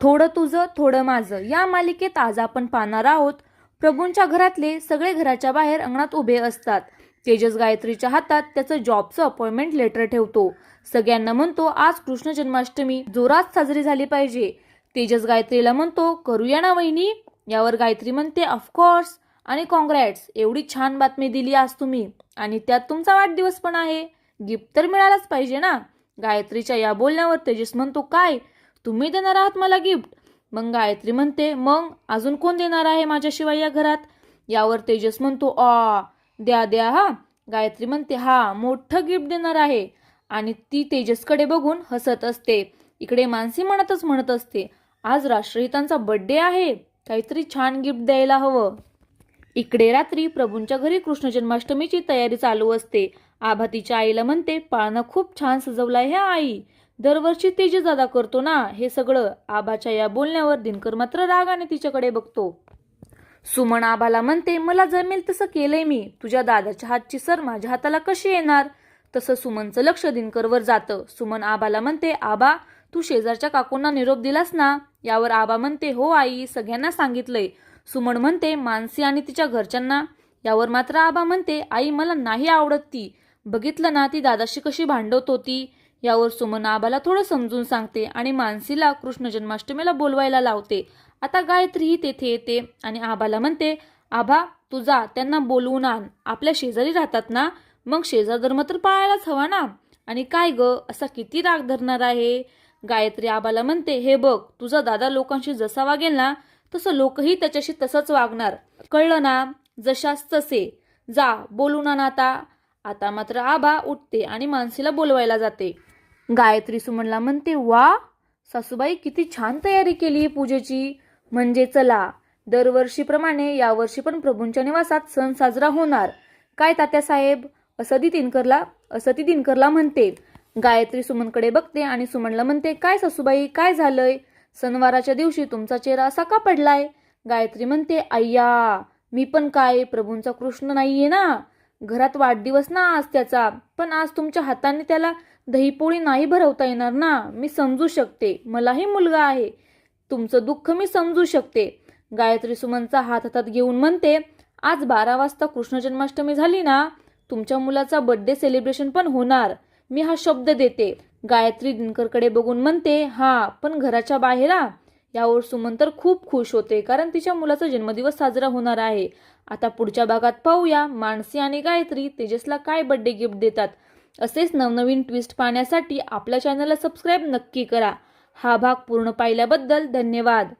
थोडं तुझं थोडं माझं या मालिकेत आज आपण पाहणार आहोत. प्रभूंच्या घरातले सगळे घराच्या बाहेर अंगणात उभे असतात. तेजस गायत्रीच्या हातात त्याचं जॉबचं अपॉइंटमेंट लेटर ठेवतो. सगळ्यांना म्हणतो आज कृष्ण जन्माष्टमी जोरात साजरी झाली पाहिजे. तेजस गायत्रीला म्हणतो करूया ना वहिनी. यावर गायत्री म्हणते ऑफकोर्स आणि कॉंग्रॅट्स, एवढी छान बातमी दिली आज तुम्ही, आणि त्यात तुमचा वाढदिवस पण आहे, गिफ्ट तर मिळालाच पाहिजे ना. गायत्रीच्या या बोलण्यावर तेजस म्हणतो काय तुम्ही देणार आहात मला गिफ्ट? मग गायत्री म्हणते मग अजून कोण देणार आहे माझ्याशिवाय या घरात? यावर तेजस म्हणतो द्या द्या हा. गायत्री म्हणते हा मोठं गिफ्ट देणार आहे, आणि ती तेजसकडे बघून हसत असते. इकडे मानसी म्हणत असते आज राष्ट्रहितांचा बर्थडे आहे, काहीतरी छान गिफ्ट द्यायला हवं. इकडे रात्री प्रभूंच्या घरी कृष्ण जन्माष्टमीची तयारी चालू असते. आभा तिच्या आईला म्हणते पाळणा खूप छान सजवलाय ह्या आई, दरवर्षी तेजस दादा करतो ना हे सगळं. आभाच्या या बोलण्यावर दिनकर मात्र रागाने तिच्याकडे बघतो. सुमन आभाला म्हणते मला जमेल तसं केलंय मी, तुझ्या दादाच्या हातची सर माझ्या हाताला कशी येणार? तसं सुमनचं लक्ष दिनकरवर जातं. सुमन आभाला म्हणते आबा तू शेजारच्या काकूंना निरोप दिलास ना? यावर आबा म्हणते हो आई, सगळ्यांना सांगितलंय. सुमन म्हणते मानसी आणि तिच्या घरच्यांना? यावर मात्र आबा म्हणते आई मला नाही आवडत ती, बघितलं ना ती दादाशी कशी भांडवत होती. यावर सुमन आबाला थोडं समजून सांगते आणि मानसीला कृष्ण जन्माष्टमीला बोलवायला लावते. आता गायत्रीही तेथे येते आणि आबाला म्हणते आबा तू जा त्यांना बोलवून आण, आपल्या शेजारी राहतात ना, मग शेजार धर्म तर पाळायलाच हवा ना. आणि काय ग असा किती राग धरणार आहे? गायत्री आबाला म्हणते हे बघ तुझा दादा लोकांशी जसा वागेल ना तसं लोकही त्याच्याशी तसंच वागणार, कळलं ना? जशास तसे, जा बोलून आण आता. आता मात्र आबा उठते आणि मानसीला बोलवायला जाते. गायत्री सुमनला म्हणते वा सासूबाई किती छान तयारी केली आहे पूजेची, म्हणजे चला दरवर्षीप्रमाणे यावर्षी पण प्रभूंच्या निवासात सण साजरा होणार. काय तात्यासाहेब? असं ती दिनकरला म्हणते. गायत्री सुमनकडे बघते आणि सुमनला म्हणते काय सासूबाई काय झालंय? सणवाराच्या दिवशी तुमचा चेहरा असा का पडलाय? गायत्री म्हणते अय्या मी पण काय, प्रभूंचा कृष्ण नाहीये ना घरात, वाढदिवस ना आज त्याचा, पण आज तुमच्या हाताने त्याला दहीपोळी नाही भरवता येणार ना. मी समजू शकते, मलाही मुलगा आहे, तुमचं दुःख मी समजू शकते. गायत्री सुमनचा हात हातात घेऊन म्हणते आज 12 वाजता कृष्ण जन्माष्टमी झाली ना, तुमच्या मुलाचा बर्थडे सेलिब्रेशन पण होणार, मी हा शब्द देते. गायत्री दिनकरकडे बघून म्हणते हा पण घराच्या बाहेर आ. यावर सुमन तर खूप खुश होते कारण तिच्या मुलाचा जन्मदिवस साजरा होणार आहे. आता पुढच्या भागात पाहूया मानसी आणि गायत्री तेजसला काय बर्थडे गिफ्ट देतात. असेच नवनवीन ट्विस्ट पाहण्यासाठी आपल्या चॅनलला सबस्क्राईब नक्की करा. हा भाग पूर्ण पाहिल्याबद्दल धन्यवाद.